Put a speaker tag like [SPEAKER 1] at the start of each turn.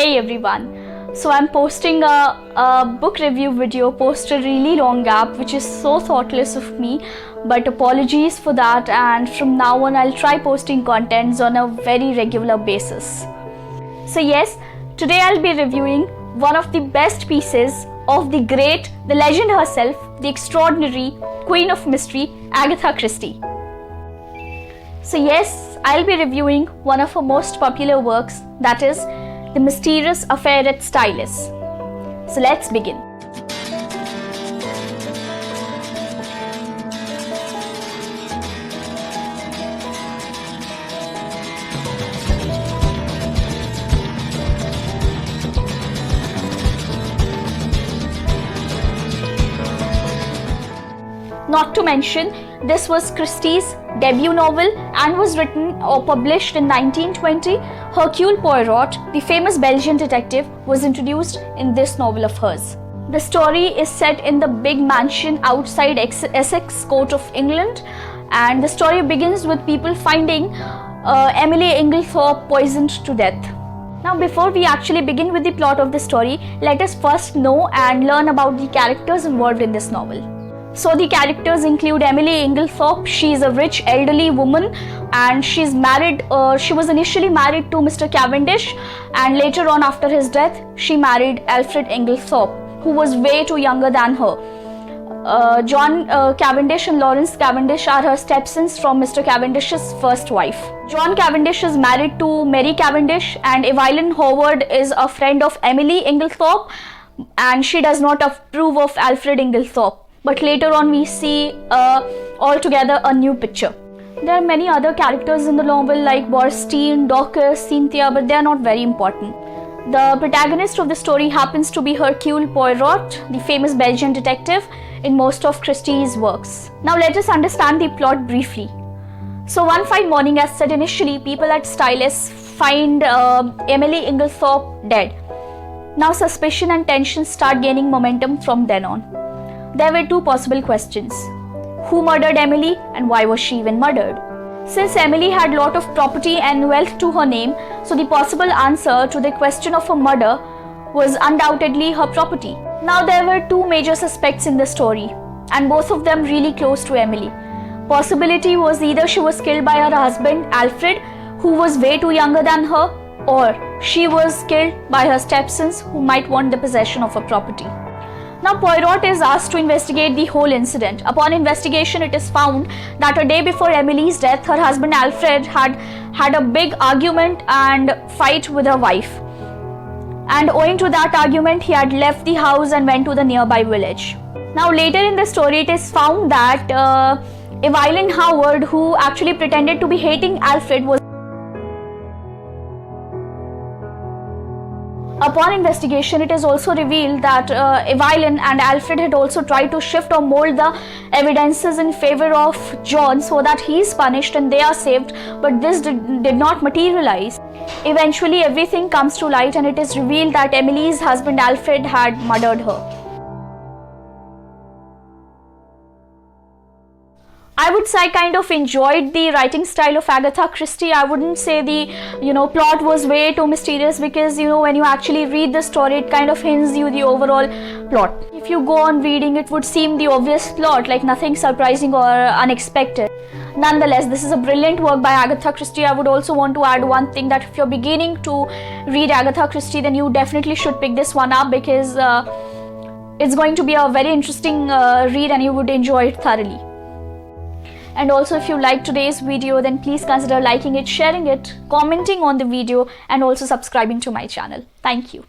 [SPEAKER 1] Hey everyone, so I'm posting a book review video post a really long gap, which is so thoughtless of me, but apologies for that, and from now on I'll try posting contents on a very regular basis. So yes, today I'll be reviewing one of the best pieces of the great, the legend herself, the extraordinary Queen of Mystery, Agatha Christie. So yes, I'll be reviewing one of her most popular works, that is The Mysterious Affair at Styles. So let's begin. Not to mention, this was Christie's debut novel and was written or published in 1920. Hercule Poirot, the famous Belgian detective, was introduced in this novel of hers. The story is set in the big mansion outside Essex Court of England, and the story begins with people finding Emily Inglethorpe poisoned to death. Now, before we actually begin with the plot of the story, let us first know and learn about the characters involved in this novel. So the characters include Emily Inglethorpe. She is a rich elderly woman and she's married. She was initially married to Mr. Cavendish, and later on, after his death, she married Alfred Inglethorpe, who was way too younger than her. John Cavendish and Lawrence Cavendish are her stepsons from Mr. Cavendish's first wife. John Cavendish is married to Mary Cavendish, and Evelyn Howard is a friend of Emily Inglethorpe, and she does not approve of Alfred Inglethorpe. But later on we see altogether a new picture. There are many other characters in the novel like Borstein, Dorcas, Cynthia, but they are not very important. The protagonist of the story happens to be Hercule Poirot, the famous Belgian detective in most of Christie's works. Now let us understand the plot briefly. So one fine morning, as said initially, people at Styles find Emily Inglethorpe dead. Now suspicion and tension start gaining momentum from then on. There were two possible questions. Who murdered Emily and why was she even murdered? Since Emily had a lot of property and wealth to her name, so the possible answer to the question of her murder was undoubtedly her property. Now there were two major suspects in the story, and both of them really close to Emily. Possibility was either she was killed by her husband Alfred, who was way too younger than her, or she was killed by her stepsons who might want the possession of her property. Now Poirot is asked to investigate the whole incident. Upon investigation, it is found that a day before Emily's death, her husband Alfred had a big argument and fight with her wife. And owing to that argument, he had left the house and went to the nearby village. Now later in the story, it is found that Evelyn Howard, who actually pretended to be hating Alfred, was Upon investigation, it is also revealed that Evelyn and Alfred had also tried to shift or mold the evidences in favor of John so that he is punished and they are saved, but this did not materialize. Eventually, everything comes to light and it is revealed that Emily's husband Alfred had murdered her. I would say I kind of enjoyed the writing style of Agatha Christie. I wouldn't say the plot was way too mysterious, because when you actually read the story, it kind of hints you the overall plot. If you go on reading, it would seem the obvious plot, like nothing surprising or unexpected. Nonetheless, this is a brilliant work by Agatha Christie. I would also want to add one thing, that if you're beginning to read Agatha Christie, then you definitely should pick this one up, because it's going to be a very interesting read and you would enjoy it thoroughly. And also, if you liked today's video, then please consider liking it, sharing it, commenting on the video, and also subscribing to my channel. Thank you.